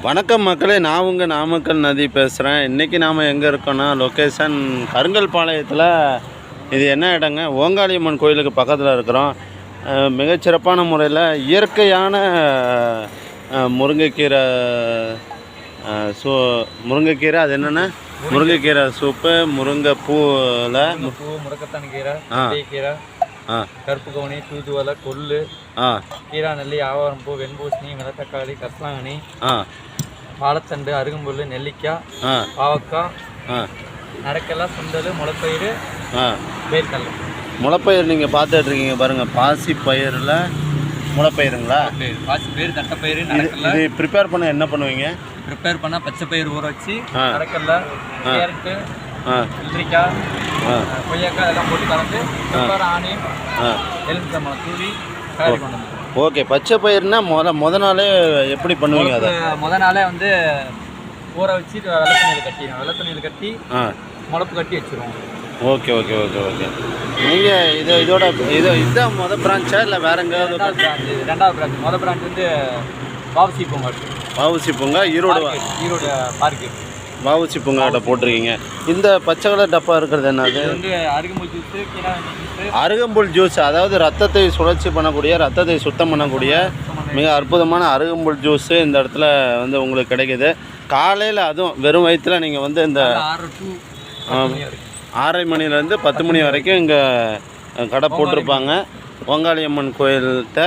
வணக்கம் மக்களே, நான் உங்கள் நாமக்கல் நதி பேசுகிறேன். இன்றைக்கி நாம் எங்கே இருக்கோன்னா லொக்கேஷன் கருங்கல்பாளையத்தில். இது என்ன இடங்க, ஓங்காளியம்மன் கோயிலுக்கு பக்கத்தில் இருக்கிறோம். மிகச்சிறப்பான முறையில் இயற்கையான முருங்கைக்கீரை முருங்கைக்கீரை அது என்னென்ன முருங்கைக்கீரை சூப்பு, முருங்கைப்பூவில் முடக்கத்தான் கீரை, கீரை, கருப்பு கவுனி, தூதுவலை, கொள்ளு, கீரா நெல்லி, ஆவாரம்பூ, வெண்பூசணி, மிளத்தக்காளி, கஸ்லாங்கனி, வாழைத்தண்டு, அருகம்புல், நெல்லிக்காய், பாவக்காய், நடக்கெல்லாம், சுண்டல், முளைப்பயிறு, வேர்க்கடலை. முளைப்பயிர் நீங்கள் பார்த்துட்டு இருக்கீங்க பாருங்கள். பாசி பயிரில் முளைப்பயிருங்களா? பாசி பயிர், தட்டைப்பயிறு, இது ப்ரிப்பேர் பண்ண என்ன பண்ணுவீங்க? ப்ரிப்பேர் பண்ணால் பச்சை பயிர் ஊற வச்சு நடக்கல்ல, கேரட்டு, வெள்ளரிக்காய், கொய்யாக்காய் அதெல்லாம் போட்டு கலந்து ஆனியன், எலுமிச்சம்பழம் தூவி கலரி கொண்டு வந்து. ஓகே, பச்சை பயிர்னா முத நாளே எப்படி பண்ணுவீங்க? அதை முத நாளே வந்து ஊற வச்சு வெள்ளை துணியில் கட்டி முளப்பு கட்டி வச்சுருவோம். Okay okay okay okay. நீங்கள் இதுதான் மொதல் பிரான்ச்சா இல்லை வேற எங்கேயாவது? ரெண்டாவது பிரான்ச். மொதல் பிரான்ச் வந்து வாவுசி பூங்கா. வாவுசி பூங்கா ஈரோடு பார்க்கு. வாவுசி பூங்காட்ட போட்டிருக்கீங்க. இந்த பச்சை கலர் டப்பா இருக்கிறது என்னது? வந்து அருகம்புல் ஜூஸ். அருகம்புல் ஜூஸ், அதாவது ரத்தத்தை சுழற்சி பண்ணக்கூடிய, ரத்தத்தை சுத்தம் பண்ணக்கூடிய மிக அற்புதமான அருகம்புல் ஜூஸு இந்த இடத்துல வந்து உங்களுக்கு கிடைக்கிது. காலையில் அதுவும் வெறும் வயிற்றில் நீங்கள் வந்து இந்த 6:30 மணிலேருந்து 10 மணி வரைக்கும் இங்கே கடை போட்டிருப்பாங்க. ஓங்காளியம்மன் கோயில்கிட்ட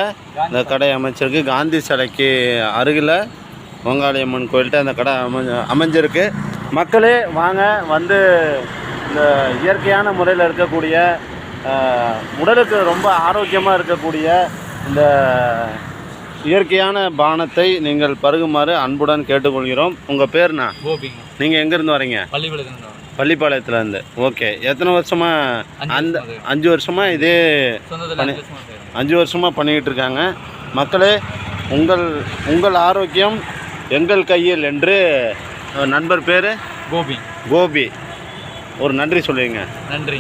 இந்த கடை அமைச்சிருக்கு. காந்தி சிலைக்கு அருகில் ஓங்காளியம்மன் கோயில்கிட்ட அந்த கடை அமைஞ்சிருக்கு. மக்களே வாங்க, வந்து இந்த இயற்கையான முறையில் இருக்கக்கூடிய, உடலுக்கு ரொம்ப ஆரோக்கியமாக இருக்கக்கூடிய இந்த இயற்கையான பானத்தை நீங்கள் பருகுமாறு அன்புடன் கேட்டுக்கொள்கிறோம். உங்கள் பேர்ண்ணா? கோபி. நீங்கள் எங்கேருந்து வரீங்க? பள்ளிப்பாளையத்துலேருந்து. ஓகே, எத்தனை வருஷமாக? 5 வருஷமாக இதே 5 வருஷமாக பண்ணிக்கிட்டு இருக்காங்க. மக்களே, உங்கள் ஆரோக்கியம் எங்கள் கையில் என்று நண்பர் பேர் கோபி. கோபி, ஒரு நன்றி சொல்லுவீங்க? நன்றி.